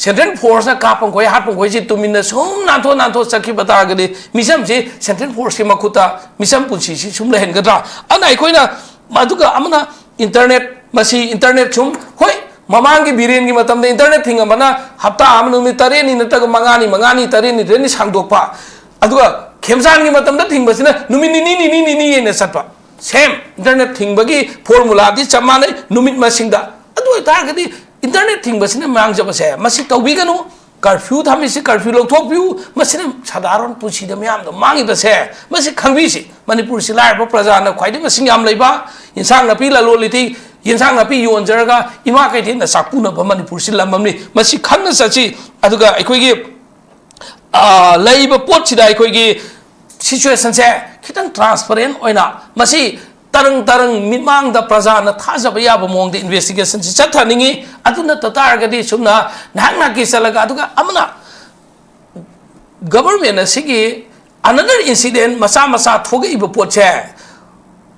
Central Force na kapang koy hatpang koy si tumin na sum nanto sakhi bata gadi misam si Central Force ki makuta misam punsi si sum lehen gadra anai koy na maduga amana internet masi internet sum hoi Mamang ki birin ki matam de internet thinga mana hafta amnu mi tare ni nata mangani tare ni reni sangdok pa aduga khemsan ki matam da thing basina numi ni ne satpa same internet thing bagi formula di chamane numit masingda adu ta gadi internet thing basina mang jaba se masi tawbi ganu curfew thami si curfew lok thok view masina sadaron pusi da myam da mangi ba se masi khangbi si manipur si lai ba praja na khwaidi masing yam leiba insang na pi la lo liti Yinsang napi yon jaraga ima kai tin na sakpuna ba Manipur si lamam ni masi khangna sachi aduga aikoi gi laiba pot sida aikoi gi situation se khitang transparent oina masi tarang mitmang da praja na thaja ba ya ba mong de investigation si chathaningi aduna tatar ga di sumna nahna ki salaga aduga amna government asigi another incident masa thoga iba pot che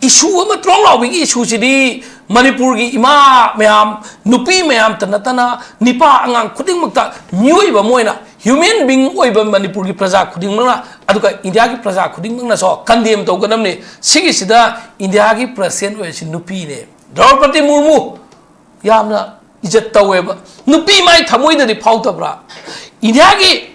issue ama trong law bi issue sidi Manipur ki ima mayam nupi mayam tanatana nipa angang khuding makta nyoi ba moina human being oi ba Manipur ki praja khuding mangna aduka India ki praja khuding mangna so condemn to ganam ne sigi sida India ki president oi si nupi ne Draupadi Murmu yamna ijat tawe ba nupi mai thamoi da di phauta bra India ki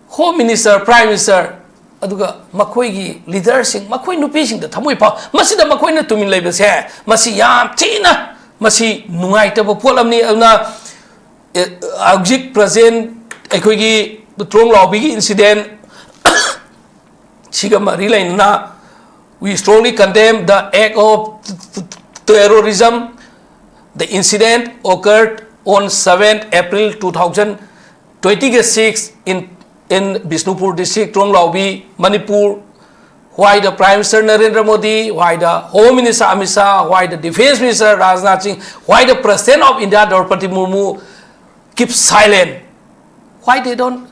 home minister prime minister aduga makoi gi leader sing makoi nupi sing da thamoi pa masida makoi na tumin leiba se masi yam thina masi nungai ta bo polam ni na object present akoi gi trong lobby gi incident siga mari lain na we strongly condemn the act of terrorism. The incident occurred on 7th April 2026 in Bishnupur district, Ronglaubi, Manipur, why the Prime Minister Narendra Modi, why the Home Minister Amit Shah, why the Defense Minister Rajnath Singh, why the President of India Draupadi Murmu keep silent? Why they don't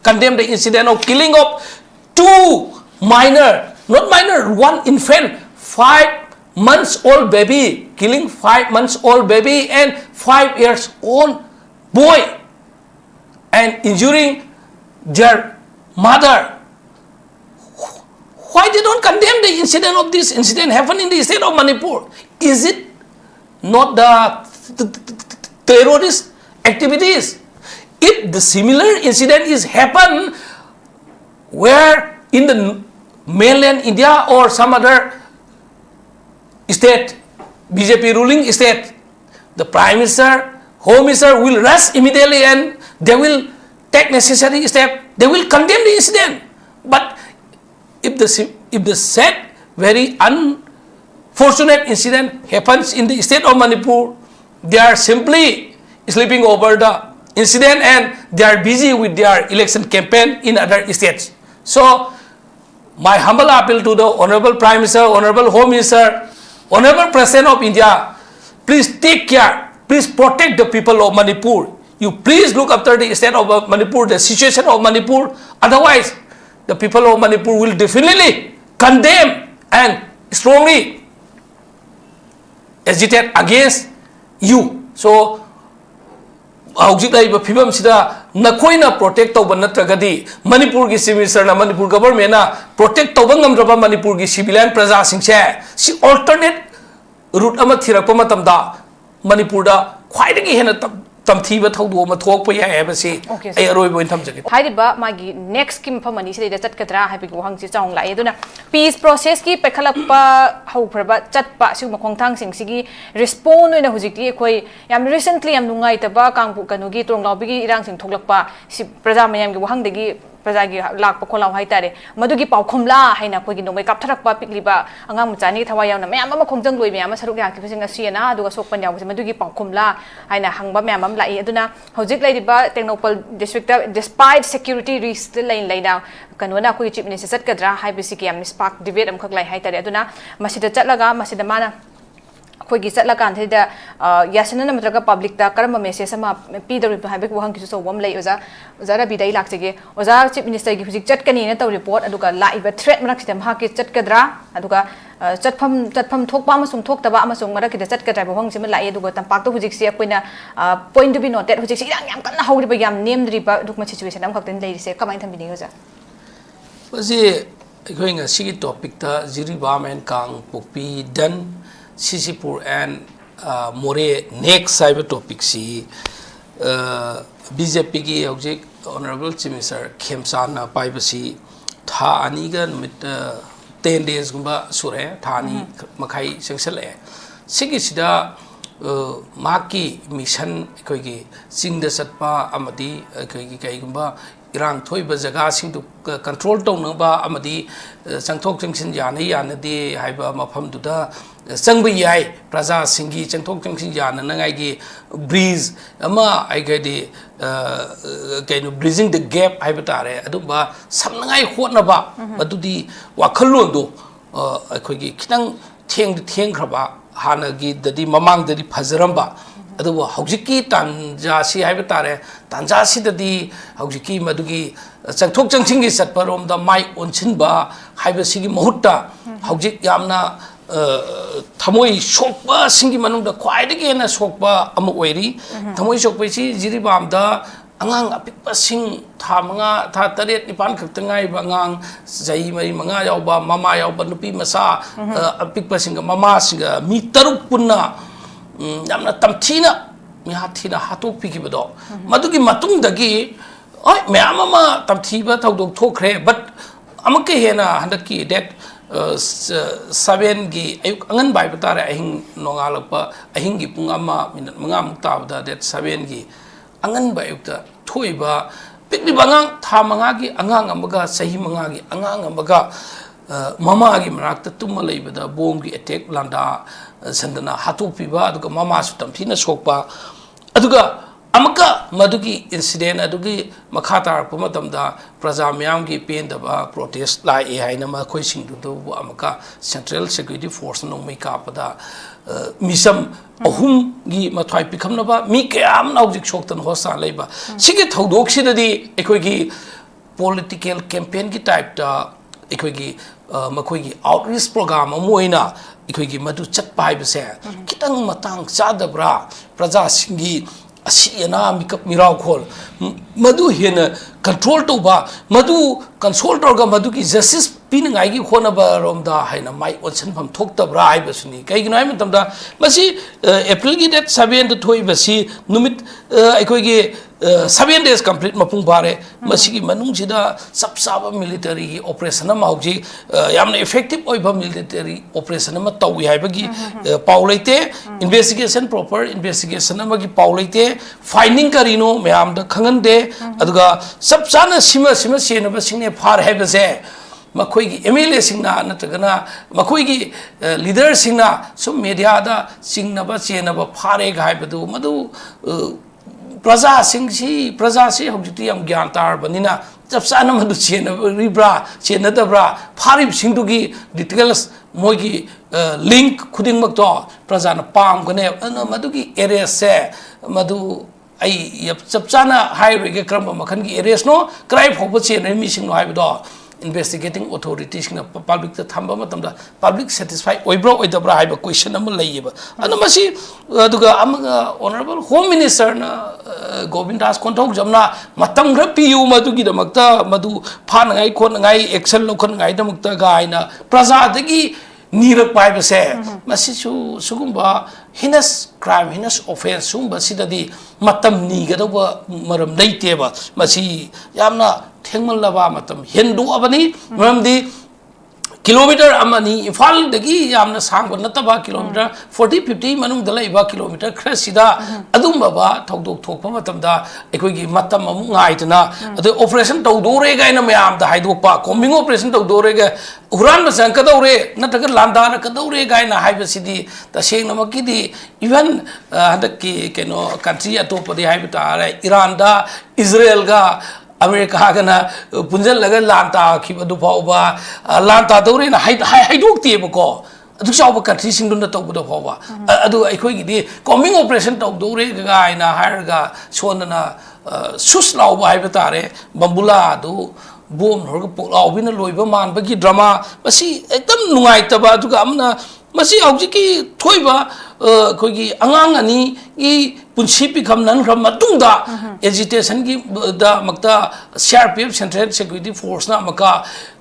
condemn the incident of killing of two minor, not minor, one infant, 5 months old baby, killing 5 months old baby and 5 years old boy and injuring their mother? Why they don't condemn the incident of this incident happened in the state of Manipur? Is it not the terrorist activities? If the similar incident is happen where in the mainland India or some other state, BJP ruling state, the Prime Minister, Home Minister will rush immediately and they will take necessary step. They will condemn the incident. But if the said very unfortunate incident happens in the state of Manipur, they are simply sleeping over the incident and they are busy with their election campaign in other states. So, my humble appeal to the Honorable Prime Minister, Honorable Home Minister, Honorable President of India, please take care, please protect the people of Manipur. You please look after the state of Manipur, the situation of Manipur. Otherwise, the people of Manipur will definitely condemn and strongly agitate against you. So, nakoina protect tauba natragadi Manipur gi civil minister na Manipur government na protect tauba ngamdraba Manipur gi civilian praja singse si alternate route ama thirakpa matamda Manipur da khwaidagi hena tamthiba thaudu ma thokpa ya habasi ai aroi boin thamjagi haiba magi next kim phamani se da chatkadra haibi wahang chi chong lai aduna peace process ki pekhalakpa haupraba chatpa su makhongthang sing sigi respond oina hujikti khoi yam recently yam nungai taba kangpu kanugi tronglaubi gi irang sing thoklakpa si praja mayam gi wahang degi praja gi lakpa kholau haitare madugi paukhomla haina khoi gi nomai kaptharakpa pikliba angam machani thawayam na mayam ama khongjang loi mayam saruk yakti phasing asiana aduga sokpan yaw madugi paukhomla haina hangba mayam am lai aduna hojik laiba technopal district despite security risks lain laina kanwana khoi chief minister satkadra haibisi ki am spark debate am khak lai haitare aduna masida chatlaga masida mana ꯑꯩꯈꯣꯏꯒꯤ ꯆꯠꯂꯀꯥꯟꯁꯤꯗ ꯌꯥꯁꯟꯅꯅ ꯅꯠꯇ꯭ꯔꯒ ꯄꯕ꯭ꯂꯤꯛꯇ ꯀꯔꯝꯕ message ꯑꯃ ꯄꯤꯗꯧꯔꯤꯕ ꯍꯥꯏꯕꯒꯤ ꯋꯥꯍꯪꯒꯤꯁꯨ ꯑꯆꯧꯕ ꯑꯃ ꯂꯩ ꯑꯣꯖꯥ ꯔꯕꯤꯗ ꯑꯩ ꯂꯥꯛꯆꯒꯦ ꯑꯣꯖꯥ ꯆꯤꯞ ꯃꯤꯅꯤꯁꯇꯔꯒꯤ ꯍꯧꯖꯤꯛ ꯆꯠꯀꯅꯤꯅ ꯇꯧꯔꯤ ꯄꯣꯠ ꯑꯗꯨꯒ ꯂꯥꯛꯏꯕ ꯊ꯭ꯔꯦꯠ ꯃꯔꯛꯁꯤꯗ ꯃꯍꯥꯛꯀꯤ ꯆꯠꯀꯗ꯭ꯔꯥ ꯑꯗꯨꯒ ꯆꯠꯐꯝ ꯊꯣꯛꯄ ꯑꯃꯁꯨꯡ ꯊꯣꯛꯇꯕ ꯑꯃꯁꯨꯡ ꯃꯔꯛꯀꯤꯗ ꯆꯠꯀꯗ꯭ꯔꯥ ꯍꯥꯏꯕ ꯋꯥꯍꯪꯁꯤꯃ ꯂꯥꯛꯏ ꯑꯗꯨꯒ ꯇꯝꯄꯥꯛꯇ ꯍꯧꯖꯤꯛꯁꯤ ꯑꯩꯈꯣꯏꯅ ꯄꯣꯏꯟ ꯇꯨ ꯕꯤ ꯅꯣꯇꯦꯠ ꯍꯧꯖꯤꯛꯁꯤ ꯏꯔꯥꯡ ꯌꯥꯝ ꯀꯟꯅ ꯍꯧꯔꯤꯕ ꯌꯥꯝ ꯅꯦꯝꯗ꯭ꯔꯤꯕ ꯑꯗꯨꯒꯨꯝꯕ ꯁꯤꯆꯨꯋꯦꯁꯟ ꯑꯃꯈꯛꯇꯅꯤ ꯂꯩꯔꯤꯁꯦ ꯀꯃꯥꯏꯅ ꯊꯝꯕꯤꯅꯤꯡꯉꯤ ꯑꯣꯖꯥ ꯃꯁꯤ ꯑꯩꯈꯣꯏ ꯉꯁꯤꯒꯤ ꯇꯣꯄꯤꯛꯇ ꯖꯤꯔꯤꯕꯥꯝ ꯑꯦꯟ ꯀꯥꯡꯄꯣꯛꯄꯤ ꯗꯟ Ccpur And Moreh next cyber topic si BJP ki hojik Honorable Chief Minister Khemsana paibasi tha ani ga numit 10 days gumba sure tha ani makhai sengsale sigi sida maki mission koi gi singda satpa amadi koi gi kai gumba irang thoi ba jaga sing tu control tong na ba amadi changthok changsin yana yana de haiba mafam du da sangbi yai praja singi changthok changsin yana na ngai gi breeze ama ai ga de kai no bridging the gap haiba tare adu ba sam ngai khot na ba adu di wakhallon do akhoi gi khitang theng khraba hana gi dadi mamang dadi phajaramba adubu haujiki tanja si haiba tare tanja si dadi haujiki madugi changthok changsin gi satparom da mai onsin ba haiba sigi mahutta haujik yamna thamoi sokpa singi manung da khwai de ge na sokpa ama oiri thamoi sokpa si jiribam da angang apikpa sing tha manga tha taret nipan khakta ngai ba angang jai mari manga yauba mama yauba nupi masa apikpa singa mama singa mi taruk punna yamna tamthina mi hathina hatok pikibado madugi matung dagi oi meyam ama tamthiba thodok thokre but amake hena handaki that 7 gi ayuk angan bai batare ahing nongalakpa ahing gi pung ama minute manga mukta da that 7 gi angan bai ukta thoiba pikni bangang tha manga gi angang amaga sahi manga gi angang amaga mama gi marakta tumma leibada bomb gi attack landa sandana hatok piba aduga mama su tamthina sokpa aduga amaka madugi incident adugi makhatar pumatamda praja myam gi pendaba protest lai e haina ma khoi singdu do amaka central security force no mai ka pada misam ahum gi mathai pikhamna ba mi kayam naujik soktan hosa leiba sigi thodok sidadi ekoi gi political campaign gi type ta ekoi gi makhoi gi outreach program amoina ekoi gi madu chatpa haibase kitang matang chadabra praja singi asiana mikap mirau khol madu hena control to ba madu console to ga madu ki justice pin ngai gi khona ba rom da haina mai onsen pham thok ta bra ai basuni kai gi nai matam da masi april gi date 7 to thoi basi numit aikoi gi 7 days complete mapung bare masi gi manung sida sab sab military operation ma hauji yamna effective oi ba military operation ma tawi hai ba gi paulaite investigation proper investigation ma gi paulaite finding karino mayam da khangan de aduga sab sana sima sena ba singne far hai ba se makhoi gi MLA singna natragana makhoi gi leader singna sum media da singna ba chena ba phare ga hai badu madu praja si hojiti yam gyan tar banina chap sana madu chena ribra chena da bra pharib singdu gi details moi gi link khuding mak to praja na pam gane madu gi area se madu ai chap sana hai rege kram makhan gi areas no crime hobo chena mi sing no hai bado investigating authorities na public ta thamba matamda public satisfied oibro oidabra haiba question am laiba anamasi aduga amaga honorable home minister na Govind Das konthok jamna matam gra piu madugi damakta madu phan ngai khon ngai action lokhan ngai damakta gaina praja dagi nirak pai base masi su sugumba heinous crime heinous offense sumba sidadi matam ni gadaba maram leiteba masi yamna thengmallaba matam hendu abani maramdi kilometer amani ifal dagi yamna sangba nataba kilometer 40-50 manung dala iba kilometer krasida adum baba thokdok thokpa matamda ekoi gi matam amu ngaitna adu operation tawdore ga ina mayam da haidokpa combing operation tawdore ga uran ba sang kadore nataga landana kadore ga ina haibasidi ta sengna makidi even hadaki keno country atopadi haibata Iran da Israel ga America gana punjal laga lanta ki badu pauba lanta dore na haidok ti bako ꯑꯗꯨꯛ ꯆꯥꯎꯕ ꯀꯟꯇ꯭ꯔꯤꯁꯤꯡꯗꯨꯅ ꯇꯧꯕꯗ ꯐꯥꯎꯕ ꯑꯗꯨ ꯑꯩꯈꯣꯏꯒꯤꯗꯤ ꯀꯣꯃꯤꯡ operation ꯇꯧꯗꯧꯔꯦ ꯒꯥꯏꯅ ꯍꯥꯏꯔꯒ ꯁꯣꯟꯗꯅ ꯁꯨꯁ ꯂꯥꯎꯕ ꯍꯥꯏꯕ ꯇꯥꯔꯦ ꯕꯝꯕꯨꯂꯥꯗꯨ ꯕꯣꯝ ꯍꯧꯔꯒ ꯄꯣꯛꯂꯥꯎꯕꯤꯅ ꯂꯣꯏꯕ ꯃꯥꯟꯕꯒꯤ ꯗ꯭ꯔꯃꯥ ꯃꯁꯤ ꯑꯦꯛꯗꯝ ꯅꯨꯡꯉꯥꯏꯇꯕ ꯑꯗꯨꯒ ꯑꯃꯅ ꯃꯁꯤ ꯍꯧꯖꯤꯛꯀꯤ ꯊꯣꯏꯕ ꯑꯩꯈꯣꯏꯒꯤ ꯑꯉꯥꯡ ꯑꯅꯤꯒꯤ ꯄꯨꯟꯁꯤ ꯄꯤꯈꯝ ꯅꯟꯈ꯭ꯔ ꯃꯇꯨꯡꯗ ꯑꯦꯖꯤꯇꯦꯁꯟꯒꯤ ꯗꯃꯛꯇ CRPF ꯁꯦꯟꯇ꯭ꯔꯦꯜ ꯁꯦꯀ꯭ꯌꯨꯔꯤꯇꯤ ꯐꯣꯔꯁꯅ ꯑꯃꯨꯛꯀ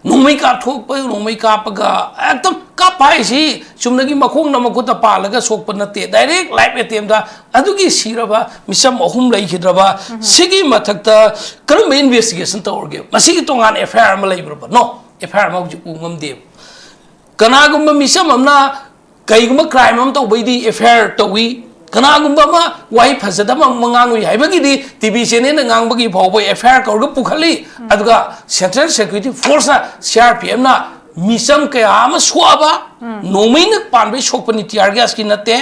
ꯅꯣꯡꯃꯩ ꯀꯥꯞꯊꯣꯛꯄ ꯅꯣꯡꯃꯩ ꯀꯥꯞꯄꯒ ꯑꯦꯛꯗꯝ ꯀꯥꯞꯄ ꯍꯥꯏꯁꯤ ꯆꯨꯝꯅꯒꯤ ꯃꯈꯣꯡꯅ ꯃꯈꯨꯠꯇ ꯄꯥꯜꯂꯒ ꯁꯣꯛꯄ ꯅꯠꯇꯦ ꯗꯥꯏꯔꯦꯛ ꯂꯥꯏꯐ ꯑꯦꯇꯦꯝꯗ ꯑꯗꯨꯒꯤ ꯁꯤꯔꯕ ꯃꯤꯁꯝ 3 ꯂꯩꯈꯤꯗ꯭ꯔꯕ ꯁꯤꯒꯤ ꯃꯊꯛꯇ ꯀꯔꯝꯕ ꯏꯟꯚꯦꯁꯇꯤꯒꯦꯁꯟ ꯇꯧꯔꯒꯦ ꯃꯁꯤꯒꯤ ꯇꯣꯉꯥꯟ FIR ꯑꯃ ꯂꯩꯕ꯭ꯔꯕ ꯅꯣ FIR ꯑꯃ ꯍꯧꯖꯤꯛ ꯎ ꯉꯝꯗꯦꯕ ꯀꯅꯥꯒꯨꯝꯕ ꯃꯤꯁꯝ ꯑꯃꯅ ꯀꯩꯒꯨꯝꯕ ꯀ꯭ꯔꯥꯏꯝ ꯑꯃ ꯇꯧꯕꯩꯗꯤ FIR ꯇꯧꯏ ꯀꯅꯥꯒꯨꯝꯕ ꯑꯃ ꯋꯥꯍꯩ ꯐꯖꯗꯕ ꯑꯃ ꯉꯥꯡꯉꯨꯏ ꯍꯥꯏꯕꯒꯤꯗꯤ TV ꯆꯦꯅꯦꯜꯅ ꯉꯥꯡꯕꯒꯤ ꯐꯥꯎꯕ FIR ꯀꯧꯔꯒ ꯄꯨꯈꯠꯂꯤ ꯑꯗꯨꯒ ꯁꯦꯟꯇ꯭ꯔꯦꯜ ꯁꯦꯀ꯭ꯌꯨꯔꯤꯇꯤ ꯐꯣꯔꯁꯅ CRPFꯅ ꯃꯤꯁꯝ ꯀꯌꯥ ꯑꯃ ꯁꯣꯛꯑꯕ ꯅꯣꯡꯃꯩꯅ ꯄꯥꯟꯕꯩ ꯁꯣꯛꯄꯅꯤ ꯇꯤꯌꯥꯔ ꯒ꯭ꯌꯥꯁꯀꯤ ꯅꯠꯇꯦ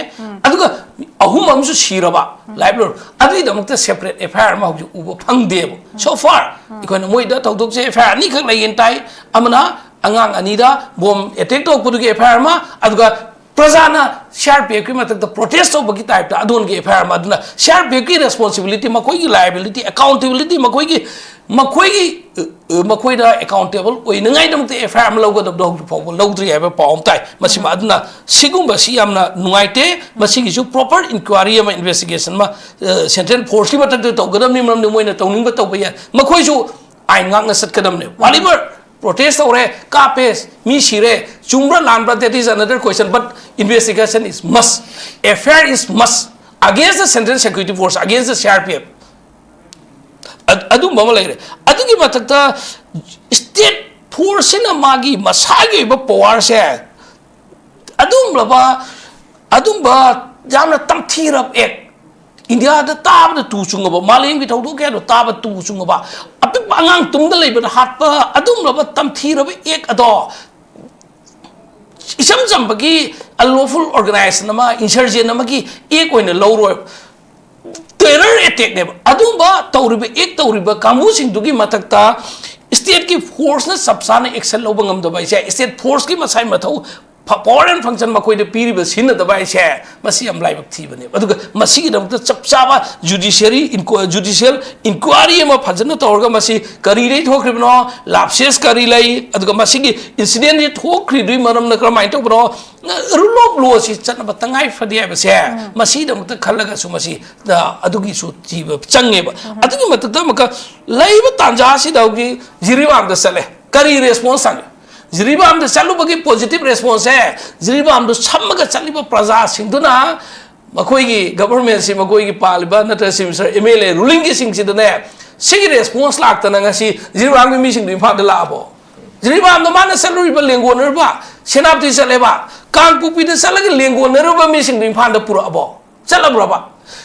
ꯑꯗꯨꯒ 3 ꯑꯃꯁꯨ ꯁꯤꯔꯕ ꯂꯥꯏꯐ ꯂꯣꯟ ꯑꯗꯨꯒꯤꯗꯃꯛꯇ ꯁꯦꯄꯔꯦꯠ FIR ꯑꯃ ꯍꯧꯖꯤꯛ ꯎꯕ ꯐꯪꯗꯦꯕ ꯁꯣ ꯐꯥꯔ ꯑꯩꯈꯣꯏꯅ ꯃꯣꯏꯗ ꯊꯧꯗꯣꯛꯁꯦ FIR 2 ꯈꯛ ꯂꯩꯌꯦꯅ ꯇꯥꯏ ꯑꯃꯅ ꯑꯉꯥꯡ ꯑꯅꯤꯗ ꯕꯣꯝ ꯑꯦꯇꯦꯛ ꯇꯧꯔꯛꯄꯗꯨꯒꯤ FIR ꯑꯃ ꯑꯗꯨꯒ प्रजाना CRPF की मतलब प्रोटेस्ट होगी टाइप अदोन की FIR अदुना CRPF की रेस्पॉन्सिबिलिटी मकोई की लायबिलिटी अकाउंटेबिलिटी मकोई दा अकाउंटेबल ओइनंगाई दमते FIR म लौगदब दो फाव लौद्री है पाउम ताई मसिमा अदुना सिगुंबा सि यामना नुंगाइते मसिगी सु प्रॉपर इंक्वायरी अमा इन्वेस्टिगेशन मा सेंट्रल फोर्स की मतलब तौगदमनि मरमनि मोइना तौनिंग तौबा या मकोई सु आइन ngang सटकदमने वालिबर protest over kapes mi shire chumbra lanbra that is another question but investigation is must FIR is must against the central security force against the CRPF adu mama laire adu gi matakta state force na magi masagi ba power se adum ba jamna tamthirap ek India da tab tu chungaba malim ki thaudu ke do tab tu chungaba apik angang tum da leiba hatpa adum laba tamthiraba ek ado isam jambagi unlawful organization nama insurgent nama ki ek oina lawro terror attack ne adum ba tawriba ek tawriba kamu sing dugi matakta state ki force na sabsana action loba ngam da bai state force ki masai mathau power and function makoy de piri ba sin da bai she masi am lai bak thi bane aduga masi gi dam ta chapchaba judicial inquiry ma phajana tawrga masi kari rei thokhribno lapses kari lai aduga masi gi incident ri thokri dui maram na kramai to bro rule of law si chatna ba tangai phadi ba se masi dam ta khalaga su masi da adugi su ji ba change ba adugi matta maka lai ba tanja si dawgi jiribam da sale kari response sang Jiribam the chalu bagi positive response hai Jiribam do sammaga chaliba praja singduna makoi gi government si makoi gi paliba natra sim sir MLA ruling gi sing sidane sigi response lakta na ngasi Jiribam gi mi sing du pha de la bo Jiribam do mana salary ba lengoner ba senapti saleba Kangpokpi de salaga lengoner ba mi sing du pha da pura bo salabra ba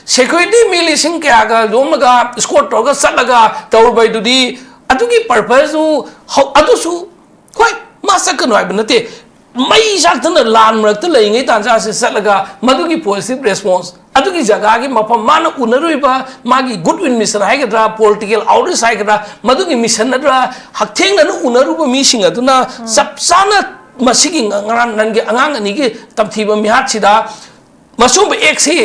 security mili sing kya ga lomga escort toga salaga tawr bai du di adugi purpose du adu su koi masa kenoi benate mai jaktana lan mrakta leingai tanja se salaga madugi positive response adugi jaga gi mapam mana unaruiba magi goodwill mission haigadra political outreach haigadra madugi mission nadra haktheng na unaruba mi sing aduna sapsana masigi ngan nangi angang ani gi tamthiba mihat sida masum ek se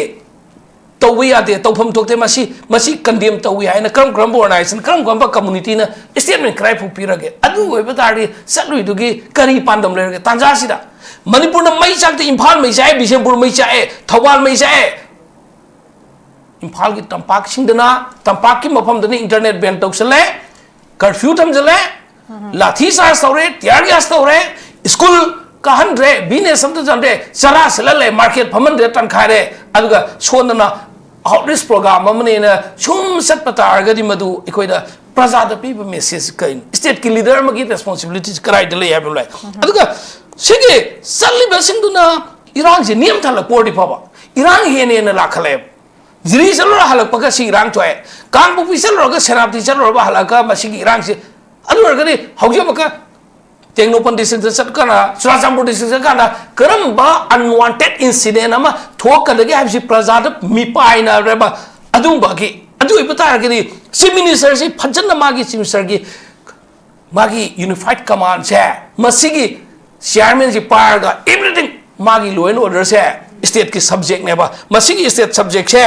tawwi ade tawpham thokte masi condemn tawwi haina kram organization kram community na statement cry pu pirage adu oiba tari satlu dugi kari pandam lerage tanja sida manipur na mai chakte imphal mai chae bisempur mai chae thawal mai chae imphal gi tampak singdana tampak ki mafam dani internet ban toksale curfew thamjale lathi sa saure tiar gas saure school kahandre business samta jande chara selale market phaman de tan khare aduga sondana outreach program amane na chum sat patargadi madu ikoida prajada piba message kain state ki leader magi responsibilities karai dele have lai aduga sege salli basingduna irang je niyam thala pordi phaba irang hene na lakhale jiri salora halak paga si irang toy Kangpokpi salora senapti salora ba halaka masigi irang se adu gani hauja baka Tengnopan district satkana Churachandpur district kana karamba unwanted incident ama thokadagi habsi prajada mipaina reba adumba ki adu ibatar gi chief minister si phajana magi chief minister gi magi unified command se masigi chairman si parga everything magi law and order se state ki subject neba masigi state subject se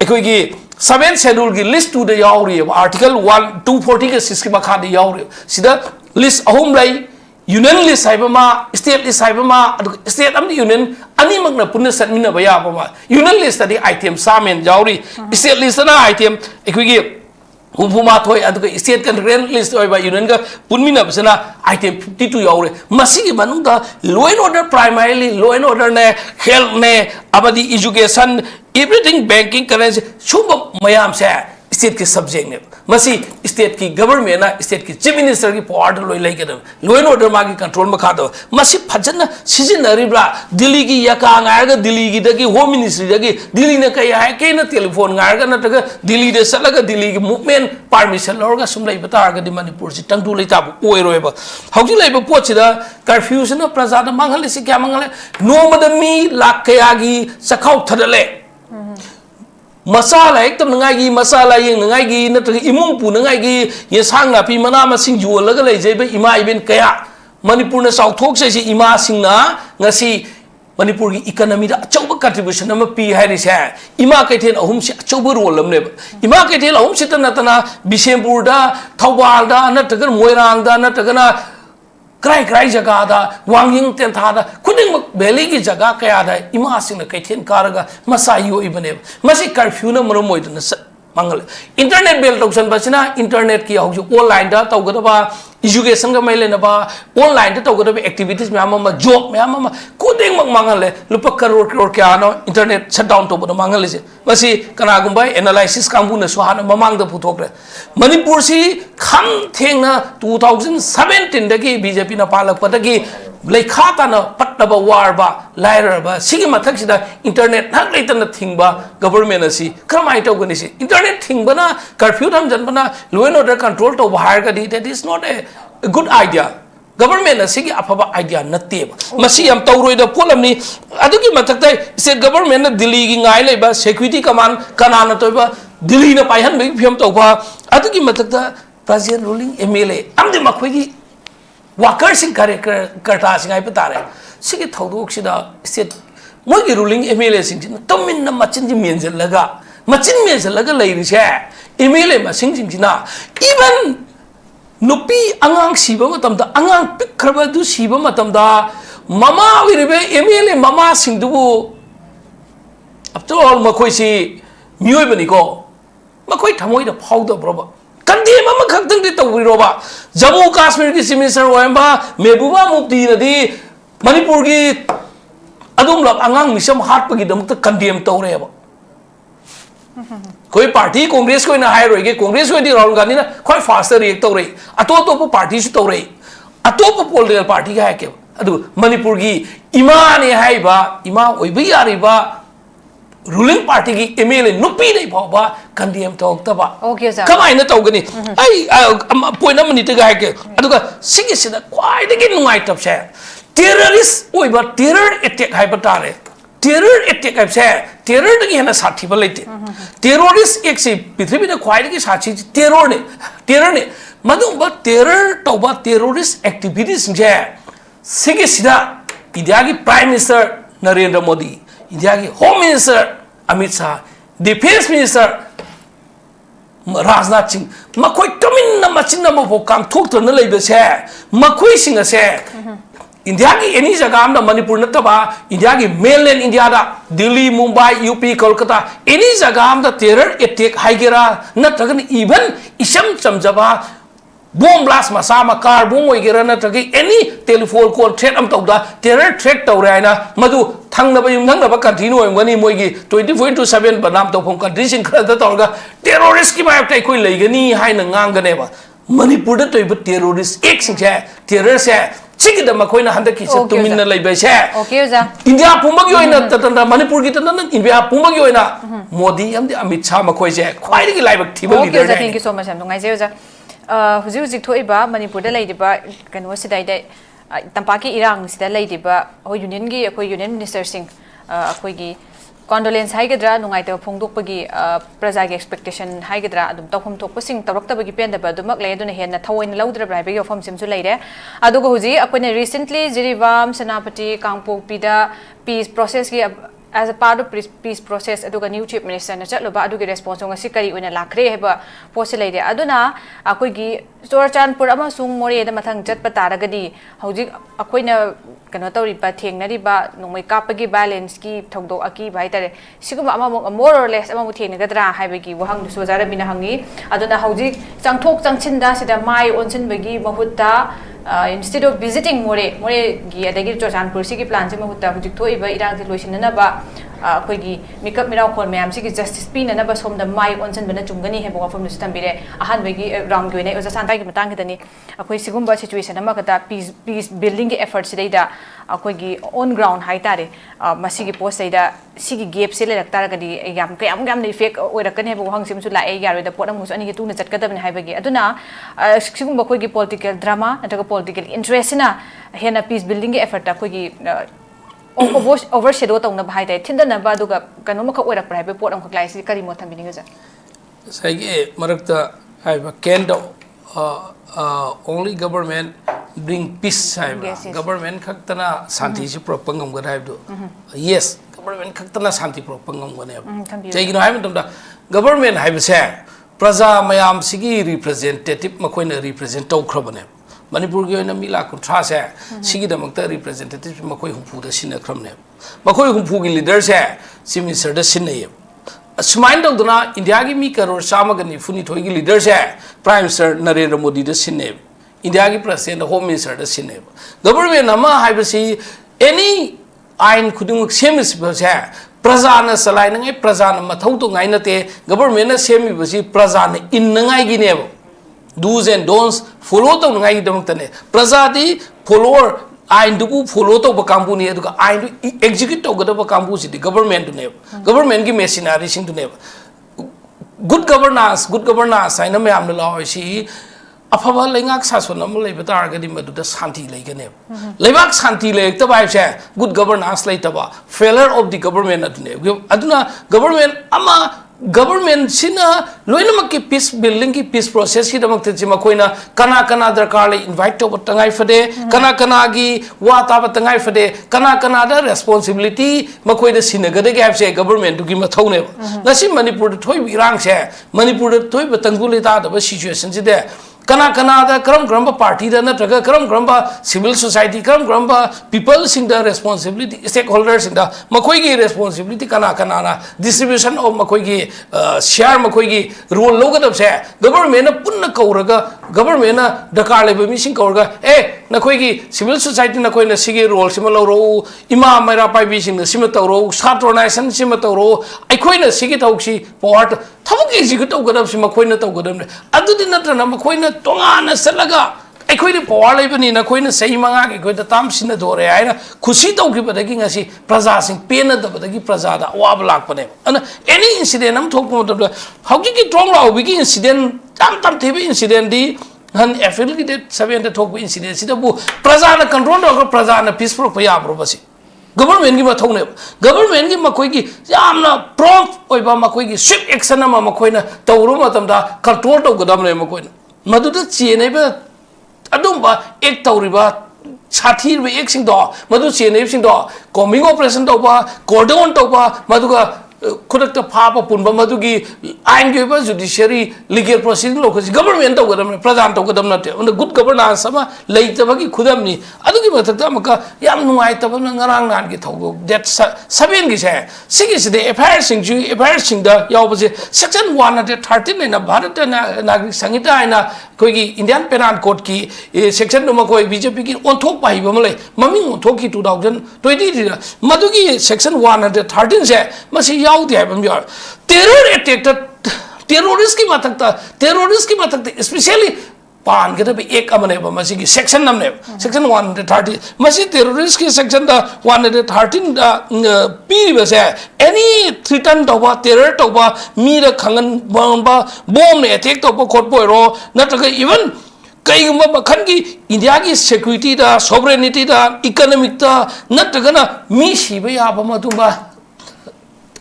ekoi gi 7th schedule ki list to the yauri article 1 240 ke sis ki makha de yauri sida list ahum lai union list saiba ma state list saiba ma state am union ani magna punna satmina ba ya ba union list adi item samen yauri state list na item ekoi gi Humpuma thoi aduga state content list oi ba union ga punmina basana item 52 yaure masigi manungda law and order primarily law and order ne health ne abadi education everything banking currency chuba mayam se state ki subject ne masi state ki government na state ki chief minister ki power loi lai ke law and order ma ki control ma kha do masi phajana sizin aribra delhi ki yaka ngar ga delhi ki da ki home ministry da ki delhi na kai hai ke na telephone ngar ga na ta ga delhi de salaga delhi ki movement permission lor ga sum lai bata ga di manipur si tang du lai ta oi roi ba hauji lai ba pot si da curfew na praja da mangal si kya mangal no ma da mi lak kaya gi sakhau thadale masala ek tam ngai gi masala yeng ngai gi na ta imung pu ngai gi ye sang na pi mana ma sing ju la ga lai jai ba ima ibin kaya manipur na south thok se ima sing na ngasi manipur gi economy da achauba contribution na pi hai ri se ima kai then ahum se achauba role lam ne ima kai then ahum se ta na bisempur da thawbal da na ta ga moirang da na ta ga na cry cry jaga da wangying ten tha da kuding valley ki jaga kaya da ima sing na kai then karaga masa yo ibane masi curfew na maro moi na mangal internet bel toksan basina internet ki hauju online da tawgada ba education ga maile na ba online da tawgada ba activities me ama job me ama kuding mangal le lupa crore kya no internet shut down to ba mangal le masi kana gumbai analysis kambu na suhana mamang da puthokre manipur si kham theng na 2017 da ki bjp na palak pa da ki leikha ta na pataba war ba laira ba sigi mathak sida internet hak leita na thingba government asi kramai to gani si internet thingba na curfew tham jan bana law and order control to bahar ga di that is not a good idea government asi gi afaba idea natte ba masi yam tawroi da polam ni adugi mathak dai state government na delhi gi ngai lei ba security command kana na to ba delhi na pai han bi phim to ba adugi mathak da president ruling mla amde makhoi gi workers sing karta sing ai patare sigi thodok sida state mogi ruling mla sing tomin na machin ji menjel laga lai ri se mla ma sing na even nupi angang siba matam da angang pikraba du siba matam da mama wirbe mla mama sing du after all makoi si mioi bani ko makoi thamoi da phau da broba kandi mama khakdang di tawri roba jammu kashmir ki minister oemba mebuba mufti na di manipur ki adum lap angang misam hat pagi damuk ta kandiem tawre ba koi party congress ko na hai roi ge congress ko di rahul gandhi na koi faster react tawre ato party su tawre ato political party ga hai ke adu manipur ki ima ne hai ba ima oibi ari ba ruling party ki MLA nupi nei phawba condemn tawta ba okay sir kamai na tawgani ai point amani te ga ke aduga sigi sida kwai de gi nungai tap se terrorist oi ba terror attack hai batare terror attack hai se terror de gi hena sathi ba leite terrorist ek se prithvi na kwai de gi sathi terror ne madu ba terror tawba terrorist activities je sigi sida India ki prime minister Narendra Modi India ki Home Minister Amit Shah, Defense Minister Rajnath Singh, makoi tomin na machin na mo kam thok to na leibe se, makoi singa se. India ki any jaga am na Manipur na taba, India ki mainland India da, Delhi, Mumbai, UP, Kolkata, any jaga am da terror attack haigera na tagan even isam samjaba bomb blast masama car bomb oigera na tagi any telephone call threat am tawda terror threat tawre aina madu thangna ba yung thangna ba country no ngani moigi 24/7 banam to phom country sing khra da tawga terrorist ki ba tai koi leigani haina ngang gane ba manipur da toy ba terrorist ek sing se terror se chigi da makoi na handa ki se tumin na leibe se okay ja india pumbag yoina tatanda manipur ki tatanda india pumbag yoina modi am de Amit Shah makoi se khwai ki laibak thiba leader okay thank you so much am ngai je ja huji thoiba manipur da leidiba kano sidai dai tampaki irang sida leidiba ho union gi akoi union minister sing akoi gi condolence haigedra nungai te phongdok pagi praja gi expectation haigedra adum tawhum thok pasing tawrak tabagi pen da badum mak le aduna henna thawoin laudra brai bagi ofam sim su leire adugo huji akoina recently Jiribam Senapati Kangpokpi da peace process gi as a part of peace process aduga new chief minister na chatloba adugi response ngasi kari oina lakre heba posile aduna akoi gi Churachandpur amasung Moreh da mathang chatpa taragadi hojik akoina kano tawri ba thengnari ba nongmai kapagi balance ki thongdo aki bai tare siguma ama more or less ama thengnagadra haibagi wahang du sojara bina hangi aduna hojik changthok changchinda sida mai onsin bagi mahutta instead of visiting Moreh gi adagi Churachandpur sigi plan se mahutta hojik thoi ba irang se loisinna ba akoigi makeup mirau khol mayam sigi justice pina na ba somda mai onsen bana chungani hebo form system bire ahan bagi round gi ne oja santai gi matang gi akoi sigumba situation ama kata peace building gi effort sidaida akoigi on ground hai tare masigi post saida sigi gap se le rakta gadi yam gam effect oirakan hebo hangsim su la e yaro da pot amu ani gi tuna chatkadabne hai bagi aduna sigumba koigi political drama ataga political interest na hena peace building gi effort akoigi overshadow tong na bahai dai thinda na ba duga kanu makha oirak prai be pot am khlai si kari mo thambini ga sai ge marakta hai ba kendo only government bring peace hai ba government khaktana shanti si propangam ga hai do yes government khaktana shanti propangam ga ne jai gi no hai mum da government hai ba se praja mayam sigi representative makoina represent taw khrabane manipur gi oina mila kunthra se sigi damakta representative makoi humpu da sina khramne makoi humpu gi leader se chief minister da sinne sumain dog duna india gi mi karor sama ga ni funi thoi gi leader se prime minister Narendra Modi da sinne india gi president home minister da sinne government ama haibasi any ain khudung semis ba se praja na salai ngai praja na mathau to ngai na te government na semi basi praja na in ngai gi ne do's and don'ts follow to ngai damak tane praja di follower ain du follow to ba kampu ni aduga ain du execute to gada ba kampu si government ne government gi machinery sing tu ne good governance aina me am la si afaba lengak sason am lei batar ga di madu da shanti lei ga ne leibak shanti lei ta bai se good governance lei ta ba failure of the government aduna government ama government sina loina mak ki peace building ki peace process ki damak te ma koina kana darkar le invite to tangai fade kana gi wa ta ba tangai fade kana da responsibility ma koina sinaga de gap se government to gi ma thau ne ngasi manipur thoi irang se manipur thoi ba tangul ta da ba situation si de kana da kram party da na traga kram civil society kram people sing the responsibility stakeholders in the makoi gi responsibility kana na distribution of makoi gi share makoi gi role logadab se government na punna kauraga government na dakar le mi sing kauraga na koi gi civil society na koi na sigi role sima loro ima mera pai bi sing na sima tawro sat organization sima tawro ai koi na sigi tawksi part thamuk execute gadab sima koi na taw gadam ne adu din na na koi na tonga na salaga ai koi ni power lai bani na koi na sei manga ki koi ta tam sina dore ai na khushi taw ki badagi ngasi praja sing pena da badagi praja da wa blak pane ana any incident am thok mo da hauki ki trong law bi ki incident tam thebe incident di han affiliated 7 thok incident sida bu praja na control do praja na peaceful pa ya bro basi government gi ma thong ne government gi ma koi gi yamna prompt oi ba ma koi gi swift action ma koi na tawru ma tam da control do godam ne ma koi na madu da chi ne ba adum ba ek tawri ba sathi ba ek sing do madu chi ne sing do combing operation do ba cordon do ba madu ga खुदक फाप पुनब मधुगी आइन की judiciary legal proceeding लोग government तौगदम प्रधान तौगदम नते good governance अमा लेइतबगी खुदमनी अदुगी मथकता अमका याम नुंगाइतब ngarang nan gi thog that 7 gi se sigi se FIR सिंग दा यावबसे section 113 ना भारत नागरिक संहिता आइना कोई इंडियन पेनल कोड की सेक्शन नुमा कोई बीजेपी की ओंथोक पाइब मले ममिंग ओंथोक की 2020 मधुगी सेक्शन 113 से मसी याउदी है बम यार टेरर अटैक टेररिस्ट की मथकता स्पेशली पान के तब एक अमने मसी की सेक्शन नमने सेक्शन 130 मसी टेररिस्ट की सेक्शन दा 113 पी बसे एनी थ्रेटन तोबा टेरर तोबा मी द खंगन बम ने अटैक तोबा खोट पोरो नतक इवन कई मखन की इंडिया की सिक्योरिटी दा सॉवरेनिटी दा इकोनॉमिक दा नतगना मी सिबे याब मदुबा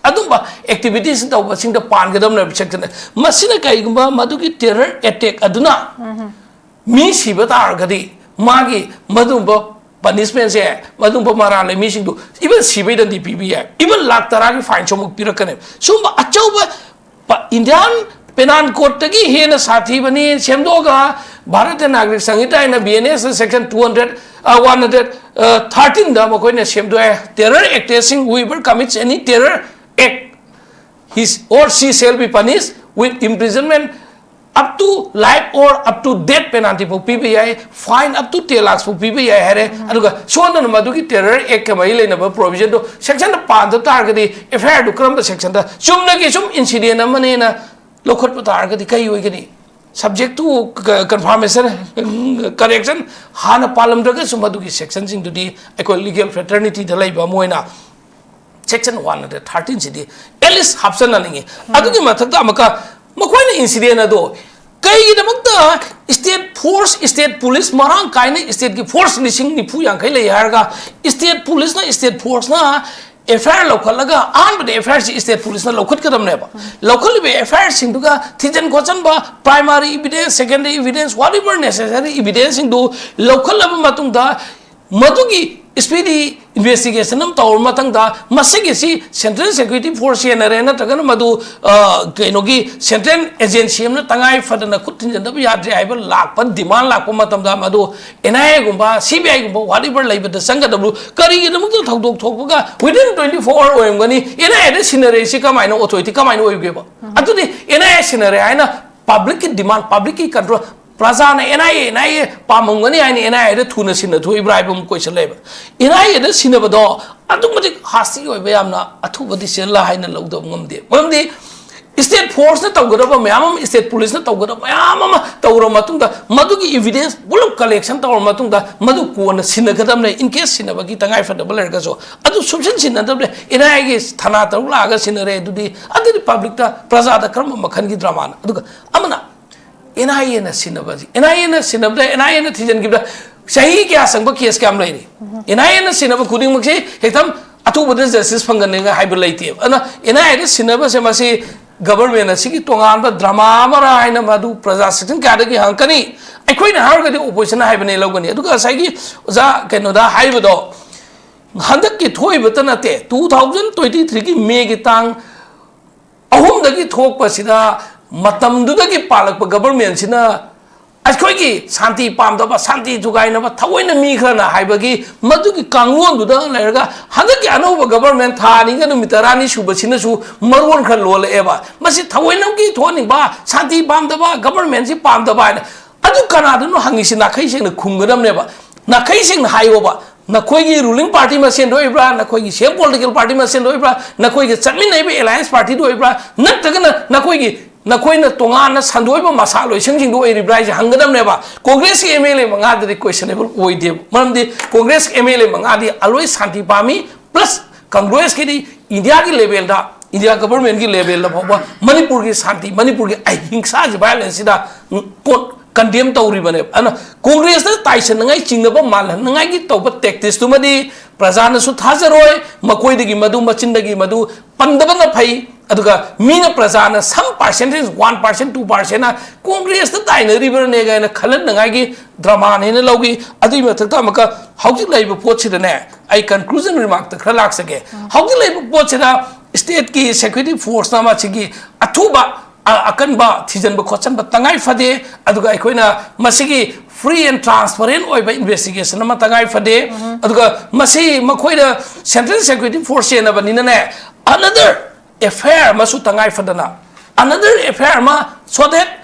adumba activities da wasing da pan gadam na section masina kai gumba madugi terror attack aduna mi siba tar gadi magi madumba punishment se madumba marale mi sing do even siba dan di pbi even lakh tara ki fine chomuk pirakane sumba achauba Indian Penal Court tagi hena sathi bani semdoga Bharat Nagrik Sanghita in BNS section 113 da makoi ne semdo terror act whoever commits any terror act his or she shall be punished with imprisonment up to life or up to death penalty for PBI fine up to 10 lakhs for PBI here aduga shona madugi terror act ka mai lena provision do section da pan da targadi FIR do kram da section da chumna ki chum incident amane na lokhot pa targadi kai hoigani subject to confirmation correction hana palam daga sumadugi section sing to di legal fraternity da laiba moina section 113 city at least hapsan aningi adugi mathakta amaka makoina incident ado kai damakta state force state police marang kaina state ki force lising ni pu yang kai le yarga state police na state force na FIR local laga an the FIR state police na local kadam neba local be FIR sing duga thijan kocan ba primary evidence secondary evidence whatever necessary evidence sing do local level matung da madugi speedy investigation nam tawr matang da masigi si central security force na rena tagana madu kenogi central agency na tangai fadana kutin da yadri aiba lak pan demand lak pa matam da madu NIA gumba CBI gumba whatever labor da sanga da kari gi namuk thokdok thokga within 24 hour oyam gani NIA da scenario si kamai no authority kamai no oyge ba atudi NIA scenario aina public demand public control Praza na NIA pamungani ani NIA da thuna sinna thu Ibrahim question leba NIA da sinna bado atumati hasi oi bayamna athubadi sella haina lawdo ngamde ngamde state force na tawgara mayam state police na tawgara mayam tawra matungda madugi evidence buluk collection tawra matungda madu ko na sinna gadam in case sinna bagi tangai fa double erga so adu subsan sinna double NIA ge thana tawla ga sinna re dudi adu public ta praza da karma makhan gi drama aduga amana NIA na sinabaji NIA na sinabda NIA na thijan gibda sahi kya sangba case kam laini NIA na sinaba kuding magsi hektam atu bodan justice phangane ga haibu laiti ana NIA na sinaba se masi government na sigi tongan ba drama mara haina madu praja section ka da gi hankani aikoi na har ga di opposition haibane logani adu ga sai gi za keno da haibu do handak ki thoi batana te 2023 ki May gi tang ahum da gi thok pasida matam duda ki palak pa government sina akhoi ki santi pam da ba santi jugai na ba thawai na mi khana haiba gi madu ki kanglon duda lerga hada ki ano ba government tha ni ga mitarani suba sina su marwon khan lol eba masi thawai na ki thoni ba santi pam da ba government si pam da ba adu kana da no hangi sina khai sing na khunggadam ne ba na khai sing haiwo ba na koi gi ruling party ma sen doi bra na koi gi same political party ma sen doi bra na koi gi chakmin nei be alliance party doi bra na taga na koi gi na koi na tonga na sandoi ba masalo sing sing do eri bra ja hangadam ne ba congress ki MLA manga de questionable oi de maram de congress MLA manga di always santi pami plus congress ki di india ki level da india government ki level da baba manipur ki santi manipur ki ahimsa violence da condemn tawri bane ana congress na taisen ngai chingnaba mal ngai gi tawba tactics tu madi prajana su thajaroi makoi digi madu machin dagi madu pandaba na phai aduga mina prajana some percentage 1% 2% na congress na taina river ne ga na khalan ngai gi drama ne na logi adu ma thakta maka hauji laiba pochi da ne ai conclusion remark ta khra lak sake hauji laiba pochi da state ki security force na ma chigi athuba akan ba thijan ba khochan ba tangai fade aduga aikoina masigi free and transparent oi ba investigation ma tangai fade aduga masi makoida central security force na ba nina ne another affair masu tangai fadana another affair ma so that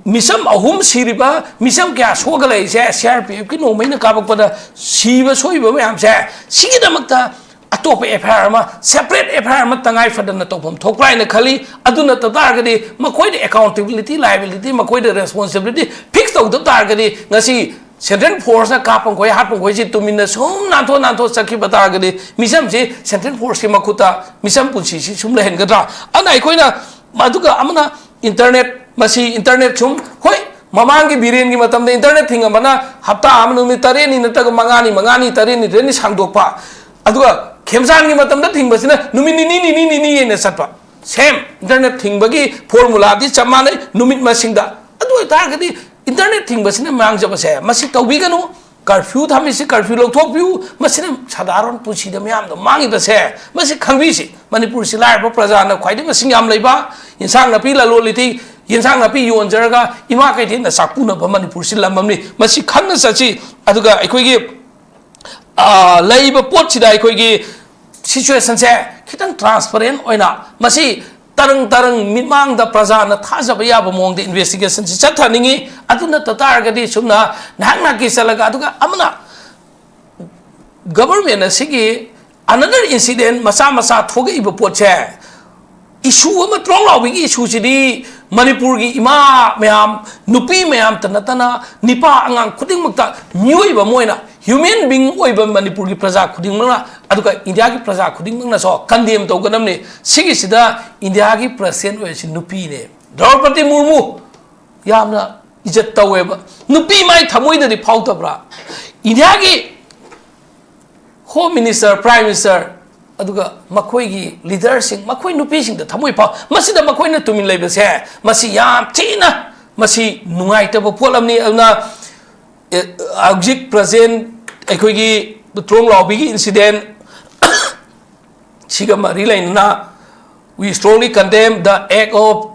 misam ahum siriba misam kya sogalai se CRPF ki no maina ka bak pada siba soiba mayam se sigi damakta atop FIR ma separate FIR ma tangai fadana topam thokrai na khali aduna ta targadi makoi de accountability liability makoi de responsibility fix to the targadi ngasi central force na kapang koi hapang koi ji tumina sum nanto sakhi batagadi misam je central force ki makuta misam punsi si sum lehen gadra anai koi na maduga amana internet masi internet sum hoi mamangi biren gi matam de internet thinga mana hapta amanu mi tare ni nataga mangani tare ni reni sangdokpa aduga खेमसान की मतलब थिंगबसिना नुमित निनी ने सत्पा same internet थिंगबगी formula दी चमाने नुमित मसिंगदा अदु तारगदी internet थिंगबसिना मांगजबसे मसि तौबिगनु curfew थमिसि curfew लौथोकपिउ मसिना साधारण पुसिदा ma'am the मांगिबसे मसि खंबिसि Manipur सि लायब प्रजाना ख्वाइदे मसिंग याम लेबा इंसांग नपि ललोलिति इंसांग नपि योनजरगा इमा कैथिन साकुना मणिपुर सि लममनि मसि खंग सचि अदुगा अखोइगी लेब pot सिदा अखोइगी सिचुएशन से खितंग ट्रांसपेरेंट ओइना मसि तरंग तरंग मिमांग द प्रजा न थाजब याब मोंग द इन्वेस्टिगेशन सि चथनिंगी अदुना ततारगदी सुमना नांगना की सलगा अदुगा अमना गवर्नमेंट असिगी अनदर इंसिडेंट मसा मसा थोगे इब पोचे इशू अमा ट्रोंग लाउबिगी इशू सिदी मणिपुर की इमा मैम नुपी मैम तनतना निपा अंगांग खुदिंग मक्ता मियोइबा मोइना ह्यूमन बीइंग ओइबा मणिपुर की प्रजा खुदिंग मंगना अदुगा इंडिया की प्रजा खुदिंग मंगना सो कंडेम तौगनमने सिगी सिदा इंडिया की प्रेसिडेंट ओइसि नुपी ने द्रौपदी मुर्मू यामना इज्जत तौवेबा नुपी माइ थमोइददि फाउतब्रा इंडिया की होम मिनिस्टर प्राइम मिनिस्टर अदुगा मखोइगी लीडरसिंग मखोइ नुपीसिंग द थमोइ पाउ मसिदा मखोइना तुमिन लेबसे मसि याम थीना मसि नुंगाइतब पोलमनि अना ऑब्जेक्ट प्रेजेंट अखोइगी ट्रोंग लाउबिगी इंसिडेंट सिगा मरि लैना we strongly condemn the act of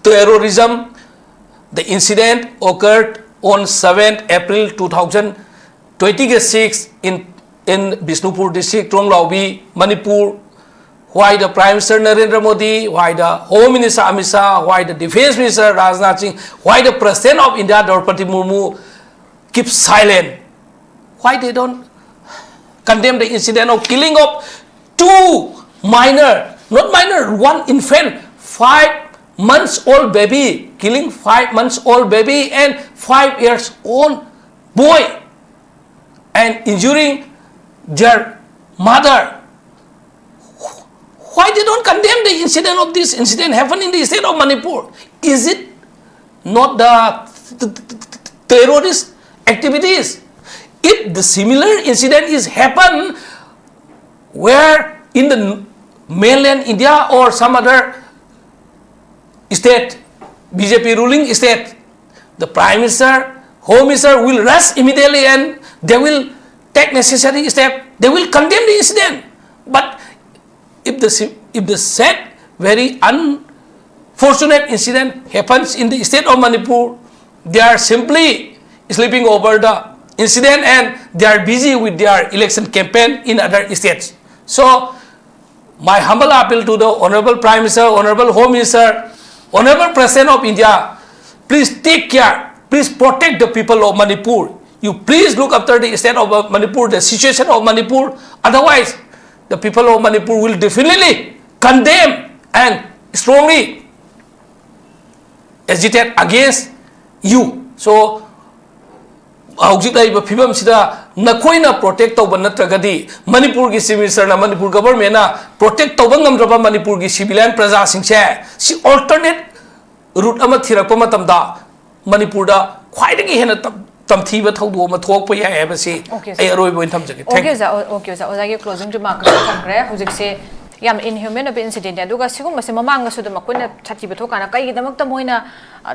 terrorism. The incident occurred on 7th April 2026 in Bishnupur district, Tronglaubi, Manipur, why the Prime Minister Narendra Modi, why the Home Minister Amit Shah, why the Defense Minister Rajnath Singh, why the President of India Draupadi Murmu keeps silent. Why they don't condemn the incident of killing of two minor, not minor, one infant, 5 months old baby, killing 5 months old baby and 5 years old boy and injuring their mother. Why they don't condemn the incident of this incident happened in the state of Manipur? Is it not the terrorist activities? If the similar incident is happened where in the mainland India or some other state, BJP ruling state, the Prime Minister, Home Minister will rush immediately and they will take necessary steps. They will condemn the incident. But if the said very unfortunate incident happens in the state of Manipur, they are simply sleeping over the incident and they are busy with their election campaign in other states. So, my humble appeal to the Honorable Prime Minister, Honorable Home Minister, Honorable President of India, please take care, please protect the people of Manipur. You please look after the state of Manipur, the situation of Manipur. Otherwise, the people of Manipur will definitely condemn and strongly agitate against you. So, Nakoina protect over Natragadi, Manipur Chief Minister, Manipur government protect over Manipur civilian Praza Singh, she alternate route Amathirapomatamda, Manipur da quite again a Tamtiva Togoma talk for Yabasi. Okay, okay, closing remark. Who's say yam inhuman of incident aduga sigum mamanga so the makuna chati betokana kai damakta moina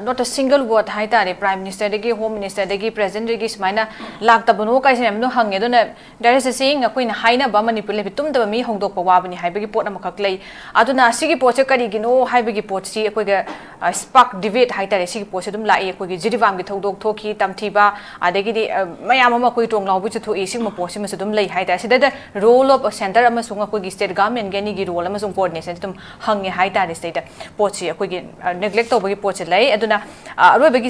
not a single word haitari Prime Minister degi Home Minister degi President degi smina lakta bono kai sem no hangedona there is a saying a queen haina ba manipulate bitum the mi hongdok pawabani haibagi port amaklay aduna sigi poche kari gino haibagi pochi akoga spark debate haitari sigi poche dum lai akogi Jiribam gi thodok thoki tamthiba adegi di mayam ama koi tonglaw bu chu e sing mo poche masudum lai haitari sida the role of a center amasung akogi state government gani gi role amasung coordination tum hangi haitari state pochi akogi neglect obagi poche lai aduna